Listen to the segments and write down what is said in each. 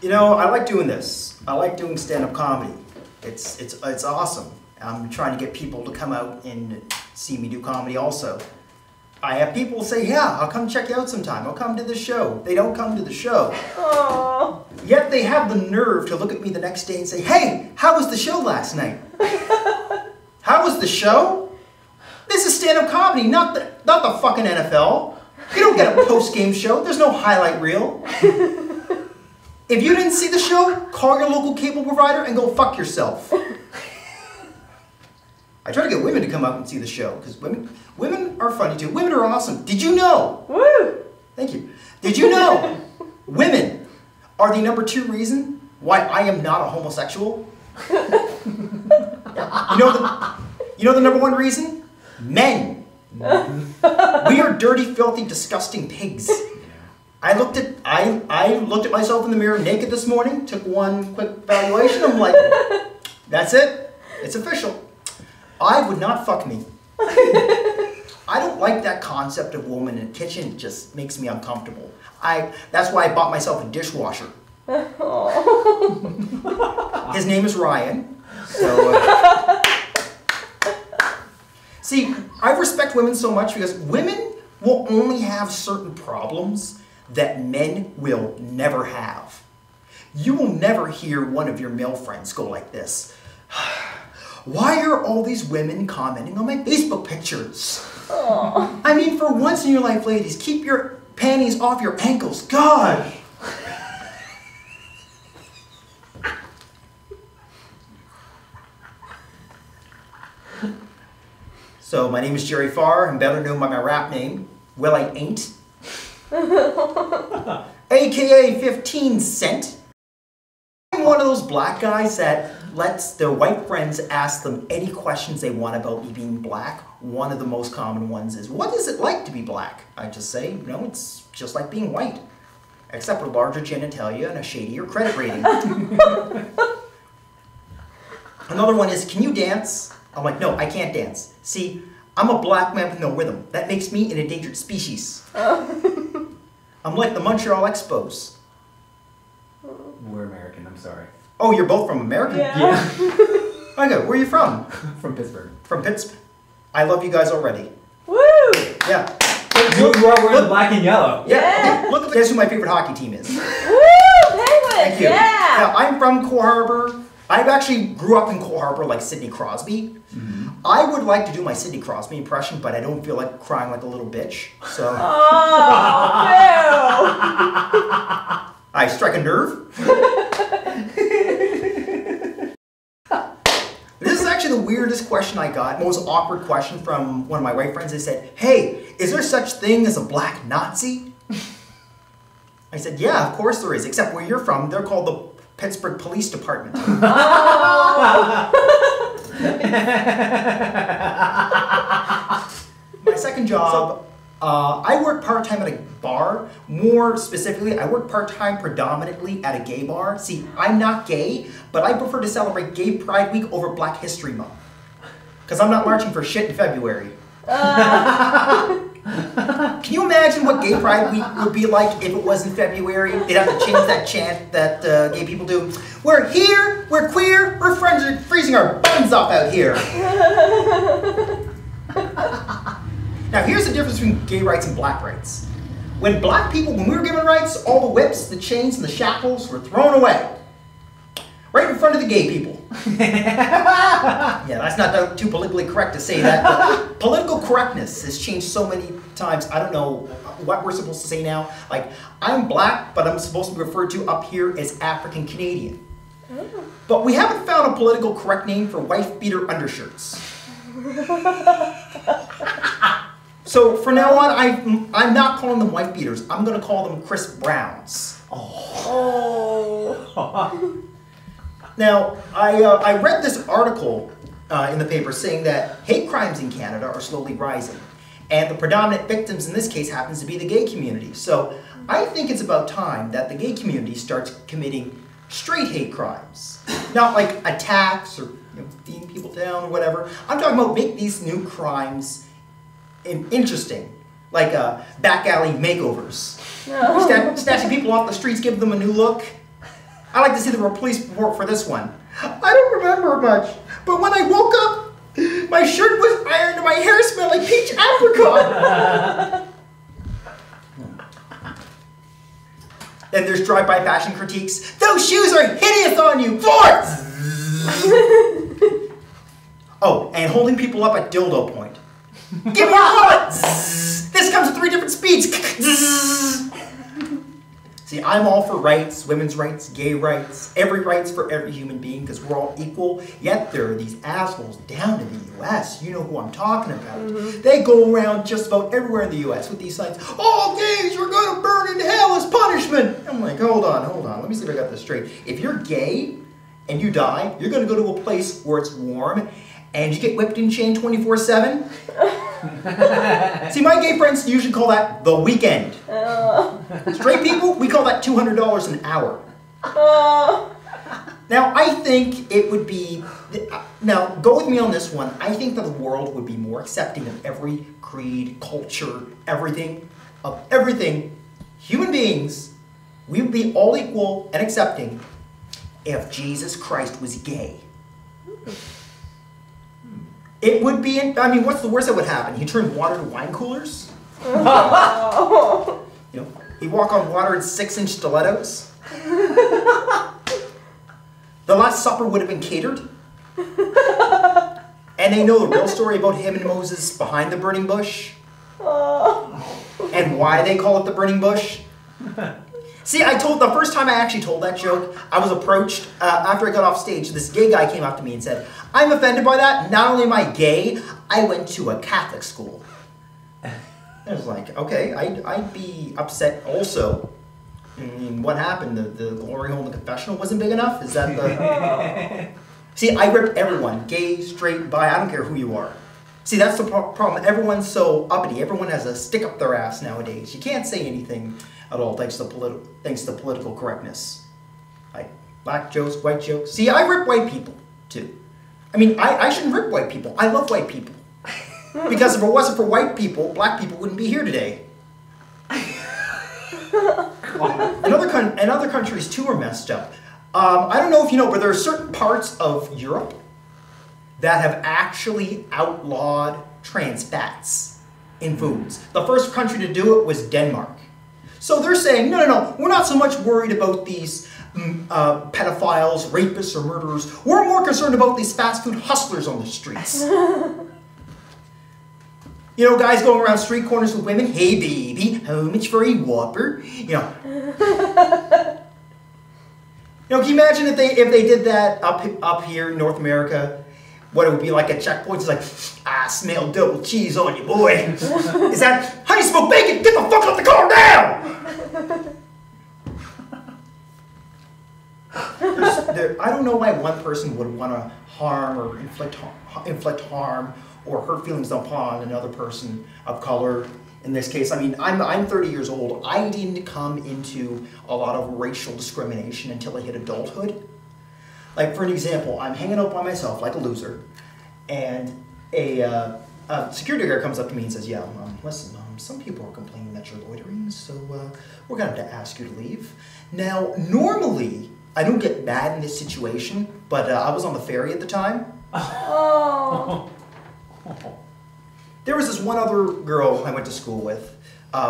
You know, I like doing this. I like doing stand-up comedy. It's awesome. I'm trying to get people to come out and see me do comedy also. I have people say, yeah, I'll come check you out sometime. I'll come to the show. They don't come to the show. Aww. Yet they have the nerve to look at me the next day and say, hey, how was the show last night? How was the show? This is stand-up comedy, not the fucking NFL. You don't get a post-game show. There's no highlight reel. If you didn't see the show, call your local cable provider and go fuck yourself. I try to get women to come out and see the show, because women are funny too. Women are awesome. Did you know? Woo! Thank you. Did you know women are the #2 reason why I am not a homosexual? Yeah. You know the #1 reason? Men. We are dirty, filthy, disgusting pigs. I looked at myself in the mirror naked this morning, took one quick evaluation, I'm like, that's it. It's official. I would not fuck me. I don't like that concept of woman in a kitchen. It just makes me uncomfortable. That's why I bought myself a dishwasher. His name is Ryan. So, see, I respect women so much because women will only have certain problems that men will never have. You will never hear one of your male friends go like this. Why are all these women commenting on my Facebook pictures? Aww. I mean, for once in your life, ladies, keep your panties off your ankles. God! So, my name is Gerry Farr. I'm better known by my rap name, Well I Ain't. AKA 15 Cent. I'm one of those black guys that lets their white friends ask them any questions they want about me being black. One of the most common ones is, what is it like to be black? I just say, you know, it's just like being white, except with larger genitalia and a shadier credit rating. Another one is, can you dance? I'm like, no, I can't dance. See, I'm a black man with no rhythm. That makes me an endangered species. I'm like the Montreal Expos. We're American, I'm sorry. Oh, you're both from America? Yeah. Okay, where are you from? From Pittsburgh. From Pittsburgh. I love you guys already. Woo! Yeah. You are wearing black and yellow. Yeah. Okay. Look, guess who my favorite hockey team is. Woo! Penguins! Thank you. Yeah! Now, I'm from Cole Harbour. I actually grew up in Cole Harbour like Sidney Crosby. Mm-hmm. I would like to do my Sidney Crosby impression, but I don't feel like crying like a little bitch. So. Oh, ew! I strike a nerve. This is actually the weirdest question I got, most awkward question from one of my white friends. They said, hey, is there such thing as a black Nazi? I said, yeah, of course there is, except where you're from, they're called the Pittsburgh Police Department. My second job, I work part-time at a bar. More specifically, I work part-time predominantly at a gay bar. See, I'm not gay, but I prefer to celebrate Gay Pride Week over Black History Month. Because I'm not marching for shit in February. Can you imagine what Gay Pride Week would be like if it was in February? They'd have to change that chant that gay people do. We're here, we're queer, we're freezing our buns off out here. Now here's the difference between gay rights and black rights. When we were given rights, all the whips, the chains, and the shackles were thrown away. Right in front of the gay people. Yeah, that's not too politically correct to say that, but political correctness has changed so many times. I don't know what we're supposed to say now. Like, I'm black, but I'm supposed to be referred to up here as African Canadian. But we haven't found a political correct name for wife beater undershirts. So from now on, I'm not calling them wife beaters. I'm going to call them Chris Browns. Oh. Now, I read this article in the paper saying that hate crimes in Canada are slowly rising. And the predominant victims in this case happens to be the gay community. So I think it's about time that the gay community starts committing straight hate crimes. Not like attacks or beating people down or whatever. I'm talking about make these new crimes interesting. Like back alley makeovers. Snatching people off the streets, give them a new look. I like to see the police report for this one. I don't remember much, but when I woke up, my shirt was ironed and my hair smelled like peach apricot. Then there's drive-by fashion critiques. Those shoes are hideous on you, Ford! Oh, and holding people up at dildo point. Give me a moment! This comes with 3 different speeds. See, I'm all for rights, women's rights, gay rights, every rights for every human being, because we're all equal. Yet there are these assholes down in the U.S. You know who I'm talking about. They go around just about everywhere in the U.S. with these signs. All gays are going to burn in hell as punishment. I'm like, hold on. Let me see if I got this straight. If you're gay and you die, you're going to go to a place where it's warm and you get whipped and chained 24/7. See, my gay friends usually call that the weekend. Straight people, we call that $200 an hour. Now, I think it would be, now go with me on this one, I think that the world would be more accepting of every creed, culture, everything, human beings, we would be all equal and accepting if Jesus Christ was gay. It would be, I mean, what's the worst that would happen? He turned water to wine coolers? You know, he'd walk on water in 6-inch stilettos? The Last Supper would have been catered? And they know the real story about him and Moses behind the burning bush? And why they call it the burning bush? See, the first time I actually told that joke, I was approached, after I got off stage, this gay guy came up to me and said, I'm offended by that. Not only am I gay, I went to a Catholic school. I was like, okay, I'd be upset also. I mean, what happened? The glory hole in the confessional wasn't big enough? Is that the... See, I rip everyone, gay, straight, bi, I don't care who you are. See, that's the problem. Everyone's so uppity. Everyone has a stick up their ass nowadays. You can't say anything at all thanks to political correctness. Like black jokes, white jokes. See, I rip white people too. I mean, I shouldn't rip white people. I love white people. Because if it wasn't for white people, black people wouldn't be here today. And other countries too are messed up. I don't know if you know, but there are certain parts of Europe that have actually outlawed trans fats in foods. The first country to do it was Denmark. So they're saying, no, we're not so much worried about these pedophiles, rapists, or murderers. We're more concerned about these fast food hustlers on the streets. You know, guys going around street corners with women, hey baby, how much for a Whopper? You know. Can you imagine if they did that up here in North America? What it would be like at checkpoints? It's like, I smell double cheese on you, boy. Is that, how do you smoke bacon? Get the fuck out the car now! I don't know why one person would want to harm or inflict harm or hurt feelings upon another person of color. In this case, I mean, I'm 30 years old. I didn't come into a lot of racial discrimination until I hit adulthood. Like, for an example, I'm hanging out by myself like a loser, and a security guard comes up to me and says, yeah, listen, some people are complaining that you're loitering, so we're going to have to ask you to leave. Now, normally, I don't get mad in this situation, but I was on the ferry at the time. Oh. There was this one other girl I went to school with.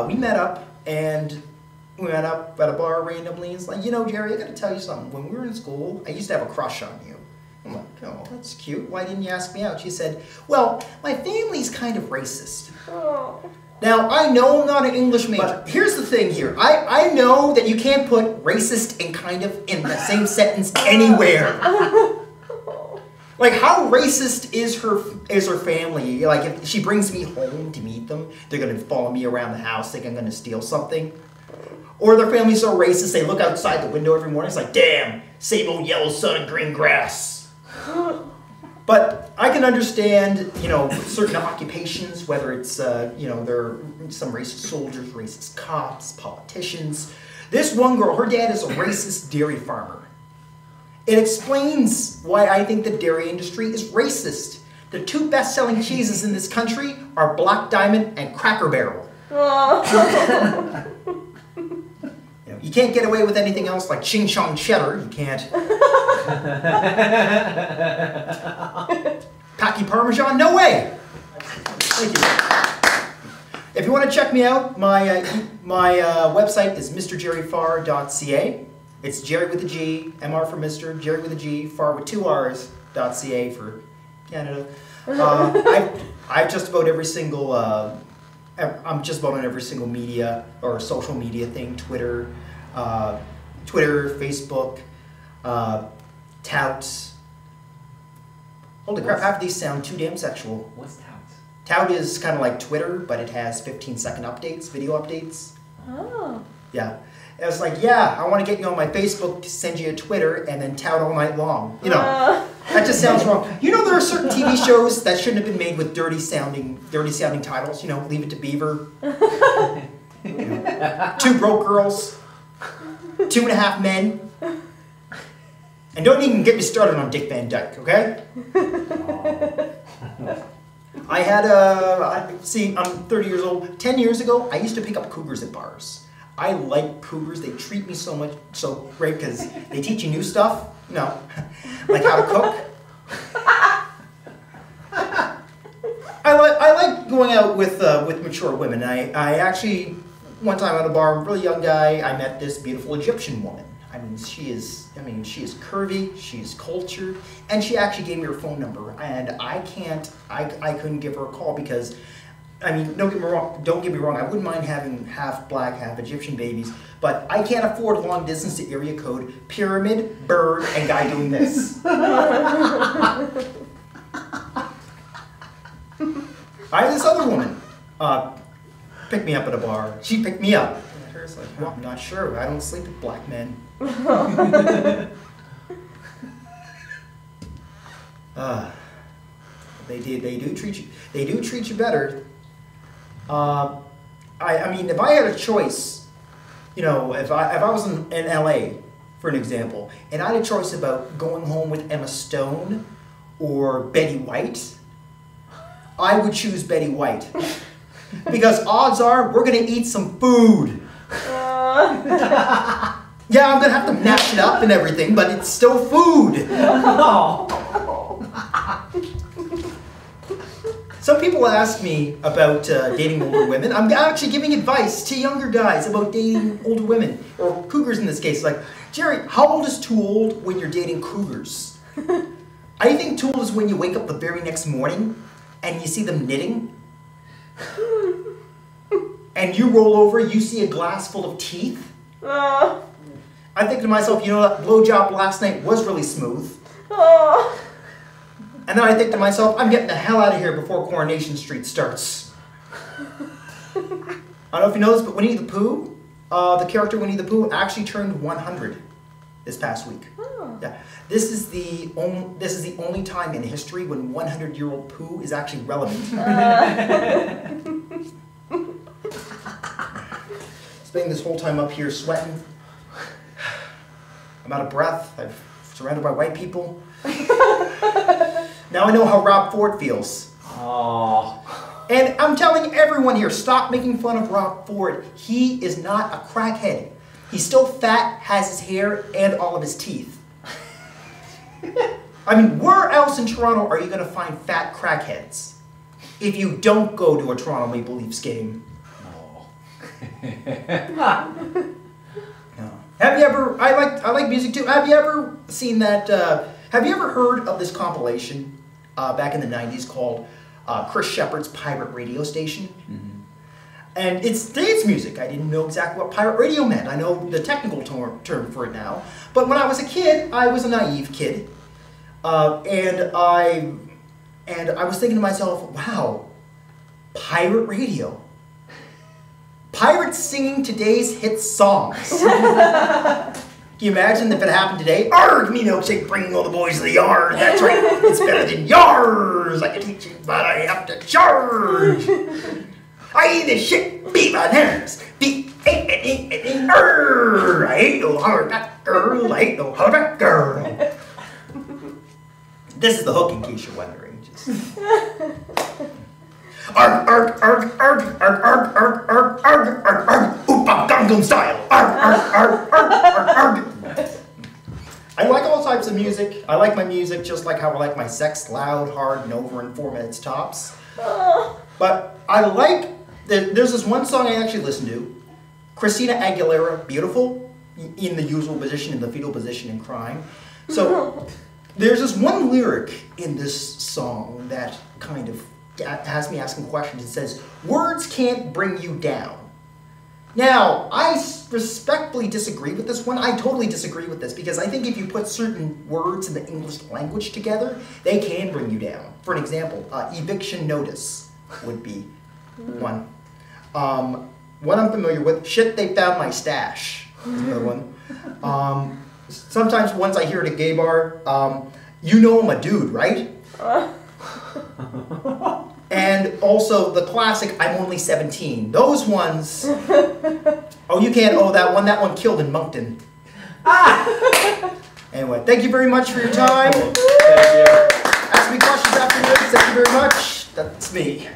We met up, and we met up at a bar randomly. It's like, you know, Jerry, I got to tell you something. When we were in school, I used to have a crush on you. I'm like, oh, that's cute. Why didn't you ask me out? She said, well, my family's kind of racist. Oh. Now, I know I'm not an English major. But here's the thing here. I know that you can't put racist and kind of in the same sentence anywhere. Like, how racist is her family? Like, if she brings me home to meet them, they're going to follow me around the house, think I'm going to steal something. Or their family's so racist, they look outside the window every morning, it's like, damn, same old yellow sun and green grass. But I can understand, you know, certain occupations, whether it's, you know, there are some racist soldiers, racist cops, politicians. This one girl, her dad is a racist dairy farmer. It explains why I think the dairy industry is racist. The two best-selling cheeses in this country are Black Diamond and Cracker Barrel. Oh. You know, You can't get away with anything else like ching chong cheddar. You can't. Packy Parmesan? No way! Thank you. If you want to check me out, my website is mrgerryfarr.ca. It's Gerry with a G, MR for Mr., Gerry with a G, Farr with 2 R's.ca for Canada. I've just about every single, I'm just about on every single media or social media thing, Twitter, Facebook, Tout. Holy crap, half of these sound too damn sexual. What's Tout? Tout is kind of like Twitter, but it has 15-second updates, video updates. Oh. Yeah. It was like, yeah, I want to get you on my Facebook to send you a Twitter and then tout all night long. You know, that just sounds wrong. You know, there are certain TV shows that shouldn't have been made with dirty sounding titles. You know, Leave It to Beaver. You know, 2 Broke Girls. 2.5 Men. And don't even get me started on Dick Van Dyke, okay? I had see, I'm 30 years old. 10 years ago, I used to pick up cougars at bars. I like cougars. They treat me so great because they teach you new stuff, you know, like how to cook. I like going out with mature women. I actually, one time at a bar, a really young guy, I met this beautiful Egyptian woman. I mean, she is curvy, she's cultured, and she actually gave me her phone number, and I couldn't give her a call because, I mean, don't get me wrong, I wouldn't mind having half black, half Egyptian babies, but I can't afford long distance to area code, pyramid, bird, and guy doing this. I had this other woman pick me up at a bar. She picked me up. And I was like, well, I'm not sure. I don't sleep with black men. They do treat you better. I mean, if I had a choice, you know, if I was in LA, for an example, and I had a choice about going home with Emma Stone or Betty White, I would choose Betty White. Because odds are we're gonna eat some food. Yeah, I'm gonna have to mash it up and everything, but it's still food. Some people ask me about dating older women. I'm actually giving advice to younger guys about dating older women, or cougars in this case. Like, Gerry, how old is too old when you're dating cougars? I think too old is when you wake up the very next morning and you see them knitting. And you roll over, you see a glass full of teeth. I think to myself, you know, that blowjob last night was really smooth. And then I think to myself, I'm getting the hell out of here before Coronation Street starts. I don't know if you know this, but Winnie the Pooh, the character Winnie the Pooh, actually turned 100 this past week. Yeah, this is the only time in history when 100-year-old Pooh is actually relevant. Spending this whole time up here sweating. I'm out of breath. I'm surrounded by white people. Now I know how Rob Ford feels. Oh. And I'm telling everyone here, stop making fun of Rob Ford. He is not a crackhead. He's still fat, has his hair, and all of his teeth. I mean, where else in Toronto are you going to find fat crackheads if you don't go to a Toronto Maple Leafs game? No. Have you ever, I like music too, have you ever seen that, have you ever heard of this compilation back in the 90s called Chris Shepard's Pirate Radio Station? Mm-hmm. And it's dance music. I didn't know exactly what pirate radio meant. I know the technical term for it now. But when I was a kid, I was a naive kid. And I was thinking to myself, wow, pirate radio. Pirates singing today's hit songs. Can you imagine if it happened today? Arg, me milkshake, bringing all the boys to the yard. That's right, it's better than yours. I can teach you, but I have to charge. I eat this shit, beat my nerves. Beat, I ain't no hardback girl. I ain't no hardback girl. This is the hook in case you're wondering. Just... Arg, arg, arg, arg, arg, arg, arg, arg, arg, arg, arg, Oompa Gangnam style. Arg, arg, arg, my music just like how I like my sex, loud, hard, and over in 4 minutes tops. But I like, there's this one song I actually listen to, Christina Aguilera, Beautiful, in the usual position, in the fetal position and crying. So there's this one lyric in this song that kind of has me asking questions. It says, words can't bring you down. Now, I respectfully disagree with this one. I totally disagree with this because I think if you put certain words in the English language together, they can bring you down. For an example, eviction notice would be one. One I'm familiar with, shit, they found my stash is another one. Sometimes once I hear at a gay bar, you know I'm a dude, right? And also the classic, I'm only 17. Those ones, oh, you can't, oh, that one killed in Moncton. Anyway, thank you very much for your time. Thank you. Ask me questions afterwards. Thank you very much. That's me.